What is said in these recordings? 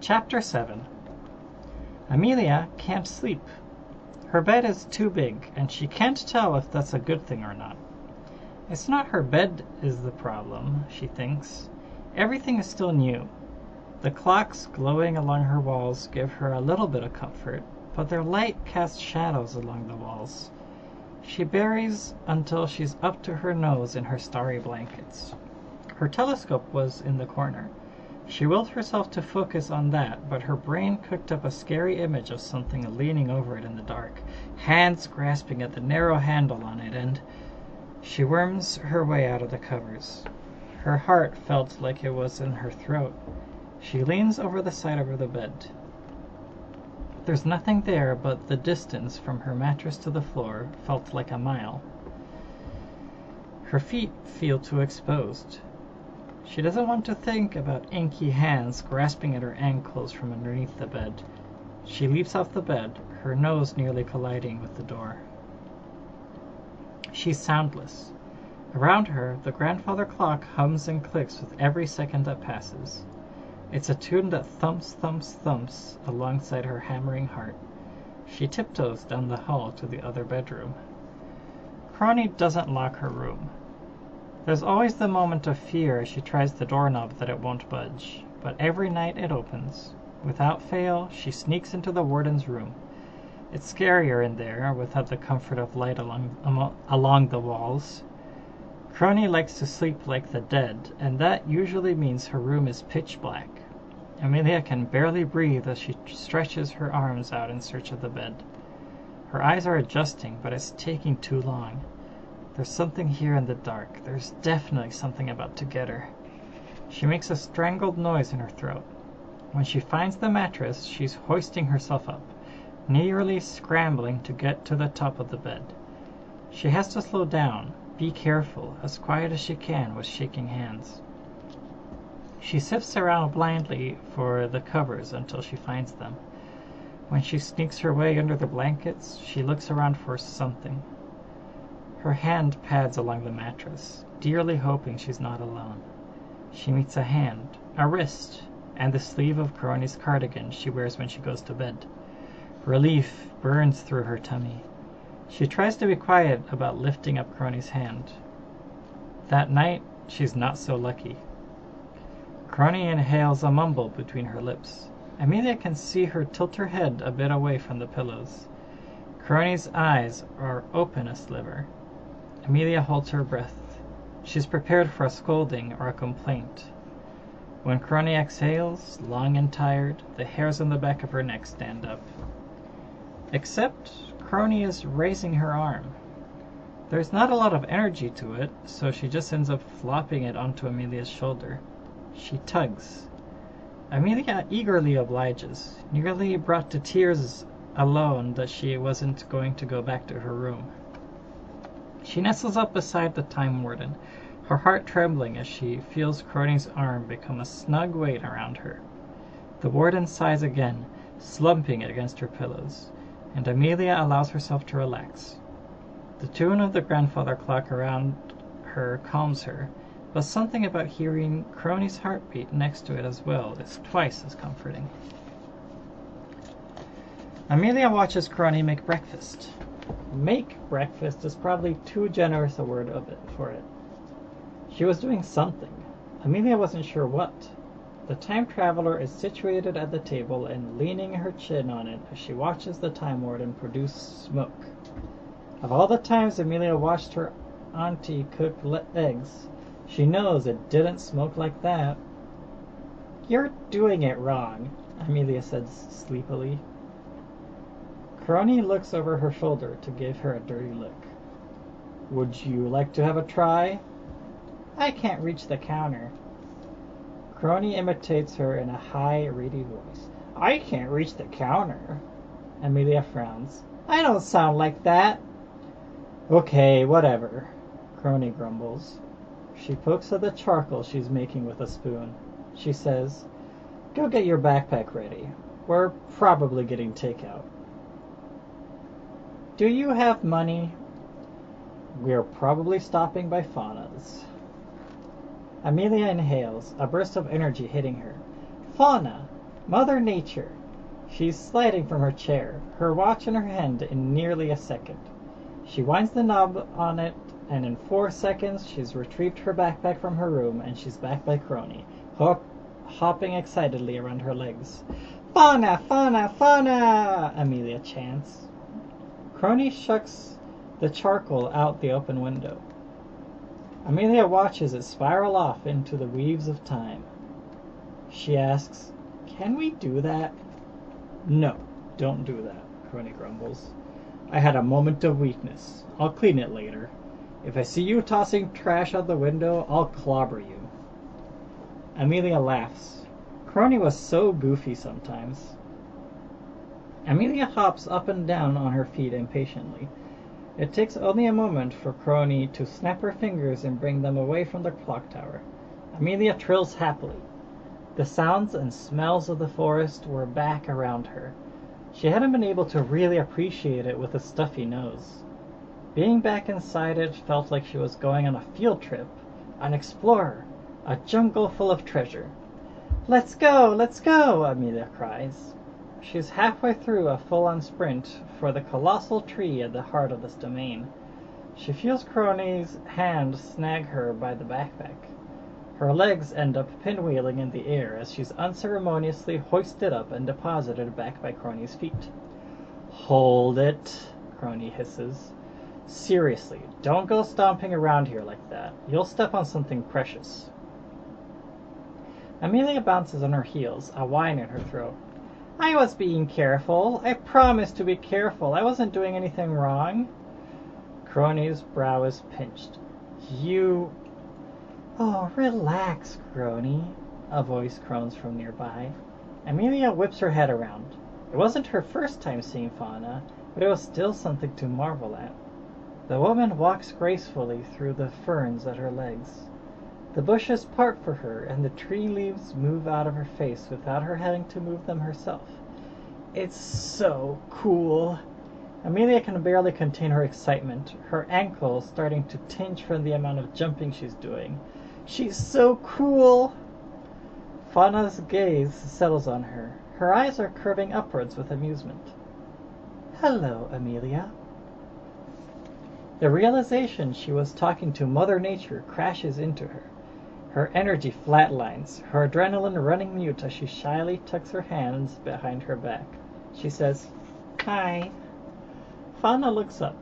Chapter 7. Amelia can't sleep. Her bed is too big, and she can't tell if that's a good thing or not. It's not her bed is the problem, she thinks. Everything is still new. The clocks glowing along her walls give her a little bit of comfort, but their light casts shadows along the walls. She buries until she's up to her nose in her starry blankets. Her telescope was in the corner. She willed herself to focus on that, but her brain cooked up a scary image of something leaning over it in the dark, hands grasping at the narrow handle on it, and she worms her way out of the covers. Her heart felt like it was in her throat. She leans over the side of the bed. There's nothing there, but the distance from her mattress to the floor felt like a mile. Her feet feel too exposed. She doesn't want to think about inky hands grasping at her ankles from underneath the bed. She leaps off the bed, her nose nearly colliding with the door. She's soundless. Around her, the grandfather clock hums and clicks with every second that passes. It's a tune that thumps, thumps, thumps alongside her hammering heart. She tiptoes down the hall to the other bedroom. Crony doesn't lock her room. There's always the moment of fear as she tries the doorknob that it won't budge, but every night it opens. Without fail, she sneaks into the warden's room. It's scarier in there, without the comfort of light along the walls. Crony likes to sleep like the dead, and that usually means her room is pitch black. Amelia can barely breathe as she stretches her arms out in search of the bed. Her eyes are adjusting, but it's taking too long. There's something here in the dark. There's definitely something about to get her. She makes a strangled noise in her throat. When she finds the mattress, she's hoisting herself up, nearly scrambling to get to the top of the bed. She has to slow down, be careful, as quiet as she can with shaking hands. She sifts around blindly for the covers until she finds them. When she sneaks her way under the blankets, she looks around for something. Her hand pads along the mattress, dearly hoping she's not alone. She meets a hand, a wrist, and the sleeve of Crony's cardigan she wears when she goes to bed. Relief burns through her tummy. She tries to be quiet about lifting up Crony's hand. That night, she's not so lucky. Crony inhales a mumble between her lips. Amelia can see her tilt her head a bit away from the pillows. Crony's eyes are open a sliver. Amelia holds her breath. She's prepared for a scolding or a complaint. When Crony exhales, long and tired, the hairs on the back of her neck stand up. Except Crony is raising her arm. There's not a lot of energy to it, so she just ends up flopping it onto Amelia's shoulder. She tugs. Amelia eagerly obliges, nearly brought to tears alone that she wasn't going to go back to her room. She nestles up beside the Time Warden, her heart trembling as she feels Crony's arm become a snug weight around her. The Warden sighs again, slumping against her pillows, and Amelia allows herself to relax. The tune of the grandfather clock around her calms her, but something about hearing Crony's heartbeat next to it as well is twice as comforting. Amelia watches Crony make breakfast. Make breakfast is probably too generous a word for it. She was doing something. Amelia wasn't sure what. The time traveler is situated at the table and leaning her chin on it as she watches the Time Warden produce smoke. Of all the times Amelia watched her auntie cook eggs, she knows it didn't smoke like that. "You're doing it wrong," Amelia said sleepily. Crony looks over her shoulder to give her a dirty look. "Would you like to have a try?" "I can't reach the counter." Crony imitates her in a high, reedy voice. "I can't reach the counter." Amelia frowns. "I don't sound like that." "Okay, whatever," Crony grumbles. She pokes at the charcoal she's making with a spoon. She says, "Go get your backpack ready. We're probably getting takeout." "Do you have money?" "We're probably stopping by Fauna's." Amelia inhales, a burst of energy hitting her. "Fauna! Mother Nature! She's sliding from her chair, her watch in her hand in nearly a second. She winds the knob on it, and in 4 seconds she's retrieved her backpack from her room and she's back by Crony, hopping excitedly around her legs. Fauna! Fauna! Fauna! Amelia chants. Crony shucks the charcoal out the open window. Amelia watches it spiral off into the weaves of time. She asks, "Can we do that?" "No, don't do that," Crony grumbles. "I had a moment of weakness. I'll clean it later. If I see you tossing trash out the window, I'll clobber you." Amelia laughs. Crony was so goofy sometimes. Amelia hops up and down on her feet impatiently. It takes only a moment for Crony to snap her fingers and bring them away from the clock tower. Amelia trills happily. The sounds and smells of the forest were back around her. She hadn't been able to really appreciate it with a stuffy nose. Being back inside it felt like she was going on a field trip, an explorer, a jungle full of treasure. "Let's go! Let's go!" Amelia cries. She's halfway through a full-on sprint for the colossal tree at the heart of this domain. She feels Crony's hand snag her by the backpack. Her legs end up pinwheeling in the air as she's unceremoniously hoisted up and deposited back by Crony's feet. "Hold it," Crony hisses. "Seriously, don't go stomping around here like that. You'll step on something precious." Amelia bounces on her heels, a whine in her throat. "I was being careful. I promised to be careful. I wasn't doing anything wrong." Crony's brow is pinched. "You..." "Oh, relax, Crony," a voice croons from nearby. Amelia whips her head around. It wasn't her first time seeing Fauna, but it was still something to marvel at. The woman walks gracefully through the ferns at her legs. The bushes part for her, and the tree leaves move out of her face without her having to move them herself. It's so cool. Amelia can barely contain her excitement, her ankles starting to tinge from the amount of jumping she's doing. She's so cool! Fauna's gaze settles on her. Her eyes are curving upwards with amusement. "Hello, Amelia." The realization she was talking to Mother Nature crashes into her. Her energy flatlines, her adrenaline running mute as she shyly tucks her hands behind her back. She says, "Hi." Fauna looks up.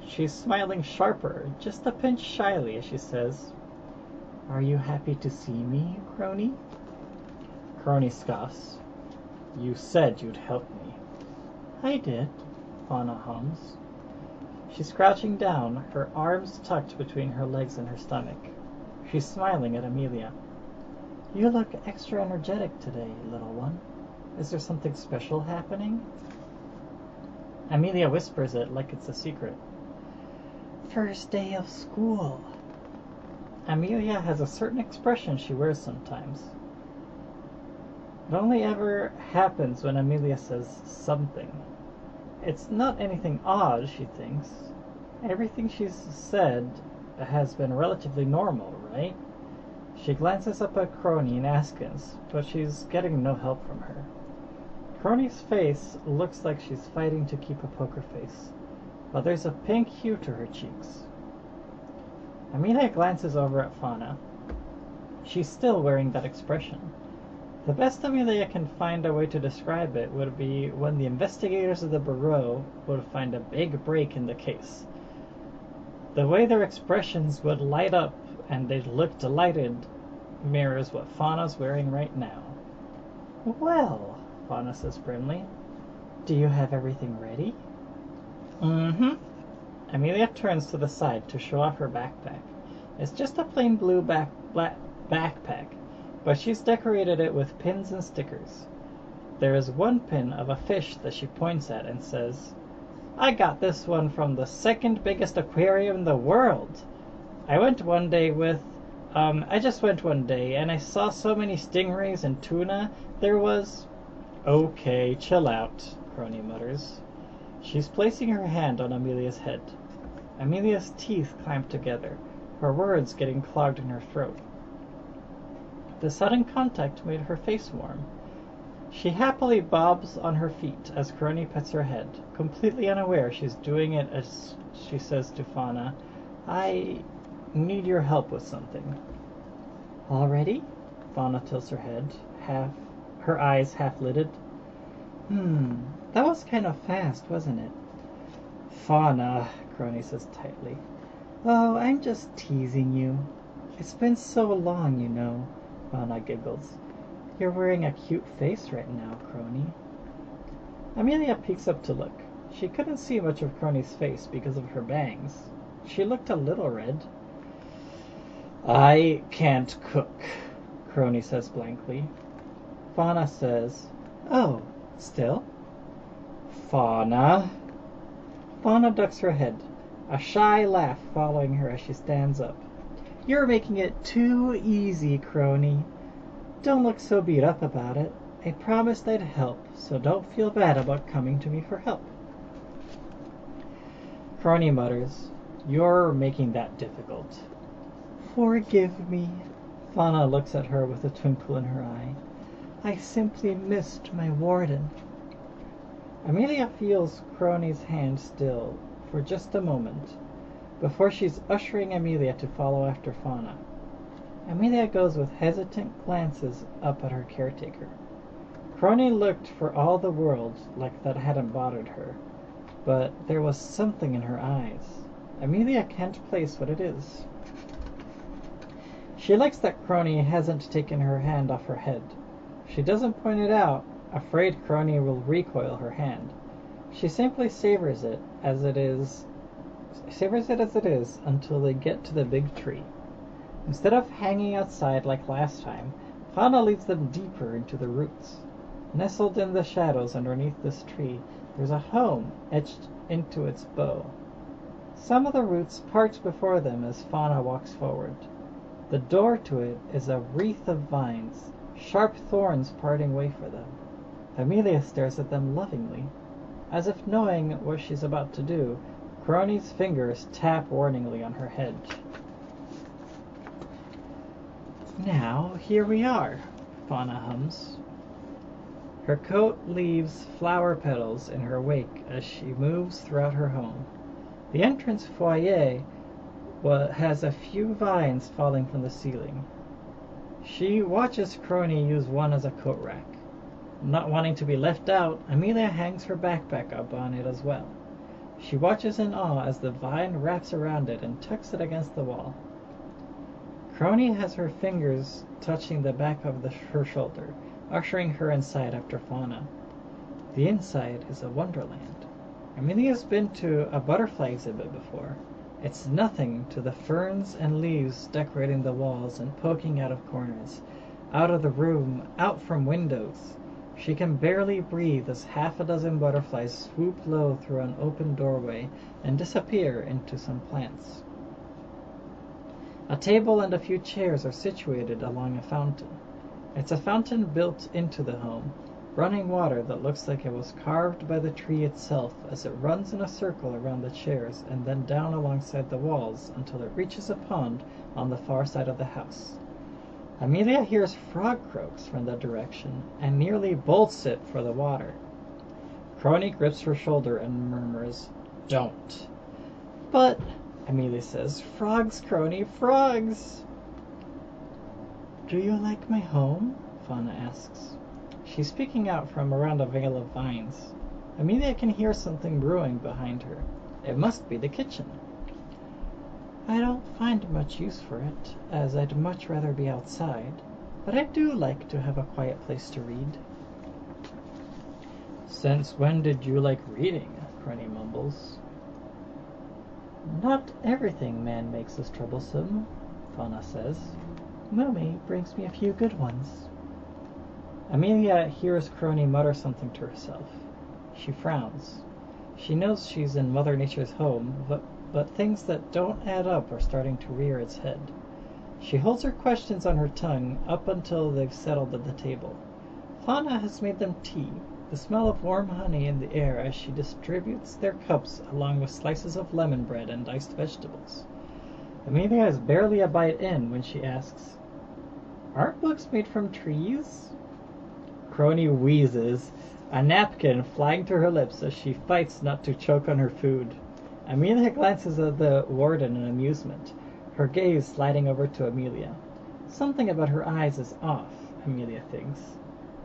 She's smiling sharper, just a pinch shyly as she says, "Are you happy to see me, Crony?" Crony scoffs. "You said you'd help me." "I did," Fauna hums. She's crouching down, her arms tucked between her legs and her stomach. She's smiling at Amelia. "You look extra energetic today, little one. Is there something special happening?" Amelia whispers it like it's a secret. "First day of school." Amelia has a certain expression she wears sometimes. It only ever happens when Amelia says something. It's not anything odd, she thinks. Everything she's said has been relatively normal, right? She glances up at Crony and Askins, but she's getting no help from her. Crony's face looks like she's fighting to keep a poker face, but there's a pink hue to her cheeks. Amelia glances over at Fauna. She's still wearing that expression. The best Amelia can find a way to describe it would be when the investigators of the Bureau would find a big break in the case. The way their expressions would light up and they'd look delighted mirrors what Fauna's wearing right now. "Well," Fauna says primly, "do you have everything ready?" "Mm-hmm." Amelia turns to the side to show off her backpack. It's just a plain blue backpack, but she's decorated it with pins and stickers. There is one pin of a fish that she points at and says, "I got this one from the second biggest aquarium in the world. I just went one day and I saw so many stingrays and tuna, there was..." "Okay, chill out," Crony mutters. She's placing her hand on Amelia's head. Amelia's teeth clamp together, her words getting clogged in her throat. The sudden contact made her face warm. She happily bobs on her feet as Crony pets her head, completely unaware she's doing it as she says to Fauna, "I need your help with something." "Already?" Fauna tilts her head, her eyes half-lidded. That was kind of fast, wasn't it?" "Fauna," Crony says tightly. "Oh, I'm just teasing you. It's been so long, you know." Fauna giggles. "You're wearing a cute face right now, Crony." Amelia peeks up to look. She couldn't see much of Crony's face because of her bangs. She looked a little red. "I can't cook," Crony says blankly. Fauna says, "Oh, still?" "Fauna." Fauna ducks her head, a shy laugh following her as she stands up. "You're making it too easy, Crony. Don't look so beat up about it. I promised I'd help, so don't feel bad about coming to me for help." Crony mutters, "You're making that difficult." "Forgive me." Fauna looks at her with a twinkle in her eye. "I simply missed my warden." Amelia feels Crony's hand still for just a moment before she's ushering Amelia to follow after Fauna. Amelia goes with hesitant glances up at her caretaker. Crony looked for all the world like that hadn't bothered her, but there was something in her eyes. Amelia can't place what it is. She likes that Crony hasn't taken her hand off her head. She doesn't point it out, afraid Crony will recoil her hand. She simply savors it as it is until they get to the big tree. Instead of hanging outside like last time, Fauna leads them deeper into the roots. Nestled in the shadows underneath this tree, there's a home etched into its bough. Some of the roots part before them as Fauna walks forward. The door to it is a wreath of vines, sharp thorns parting way for them. Amelia stares at them lovingly. As if knowing what she's about to do, Crony's fingers tap warningly on her head. "Now, here we are," Fauna hums. Her coat leaves flower petals in her wake as she moves throughout her home. The entrance foyer has a few vines falling from the ceiling. She watches Crony use one as a coat rack. Not wanting to be left out, Amelia hangs her backpack up on it as well. She watches in awe as the vine wraps around it and tucks it against the wall. Crony has her fingers touching the back of her shoulder, ushering her inside after Fauna. The inside is a wonderland. Amelia's been to a butterfly exhibit before. It's nothing to the ferns and leaves decorating the walls and poking out of corners, out of the room, out from windows. She can barely breathe as half a dozen butterflies swoop low through an open doorway and disappear into some plants. A table and a few chairs are situated along a fountain. It's a fountain built into the home, running water that looks like it was carved by the tree itself as it runs in a circle around the chairs and then down alongside the walls until it reaches a pond on the far side of the house. Amelia hears frog croaks from that direction and nearly bolts it for the water. Crony grips her shoulder and murmurs, "Don't." "But," Amelia says, "frogs, Crony, frogs." "Do you like my home?" Fauna asks. She's speaking out from around a veil of vines. Amelia can hear something brewing behind her. It must be the kitchen. "I don't find much use for it, as I'd much rather be outside, but I do like to have a quiet place to read." "Since when did you like reading?" Crony mumbles. "Not everything man makes is troublesome," Fauna says. "Moomy brings me a few good ones." Amelia hears Crony mutter something to herself. She frowns. She knows she's in Mother Nature's home, but things that don't add up are starting to rear its head. She holds her questions on her tongue up until they've settled at the table. Fauna has made them tea, the smell of warm honey in the air as she distributes their cups along with slices of lemon bread and diced vegetables. Amelia is barely a bite in when she asks, "Aren't books made from trees?" Crony wheezes, a napkin flying to her lips as she fights not to choke on her food. Amelia glances at the warden in amusement, her gaze sliding over to Amelia. Something about her eyes is off, Amelia thinks.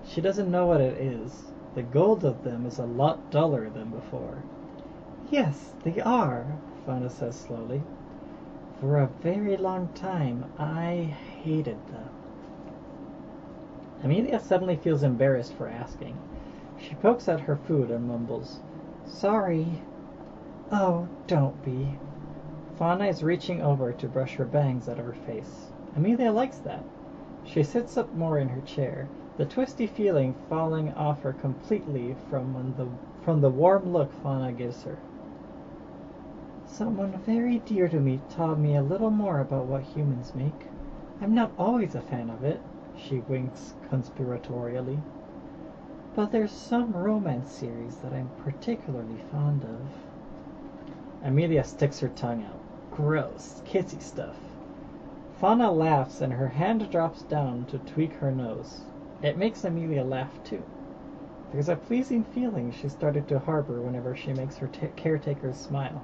She doesn't know what it is. The gold of them is a lot duller than before. Yes, they are, Fauna says slowly. For a very long time, I hated them. Amelia suddenly feels embarrassed for asking. She pokes at her food and mumbles, "Sorry." "Oh, don't be." Fauna is reaching over to brush her bangs out of her face. Amelia likes that. She sits up more in her chair, the twisty feeling falling off her completely from the warm look Fauna gives her. Someone very dear to me taught me a little more about what humans make. I'm not always a fan of it, she winks conspiratorially. But there's some romance series that I'm particularly fond of. Amelia sticks her tongue out. Gross, kissy stuff. Fauna laughs and her hand drops down to tweak her nose. It makes Amelia laugh too. There's a pleasing feeling she started to harbor whenever she makes her caretakers smile.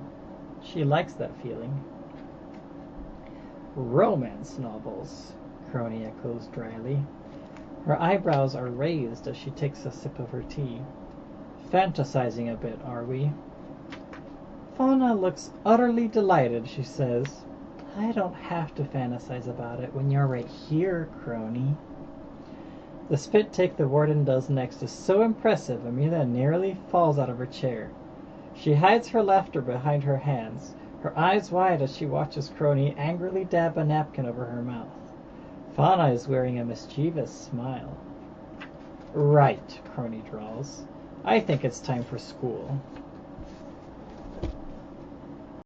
She likes that feeling. Romance novels, Crony echoes dryly. Her eyebrows are raised as she takes a sip of her tea. Fantasizing a bit, are we? Fauna looks utterly delighted, she says. I don't have to fantasize about it when you're right here, Crony. The spit take the warden does next is so impressive Amelia nearly falls out of her chair. She hides her laughter behind her hands, her eyes wide as she watches Crony angrily dab a napkin over her mouth. Fauna is wearing a mischievous smile. Right, Crony drawls. I think it's time for school.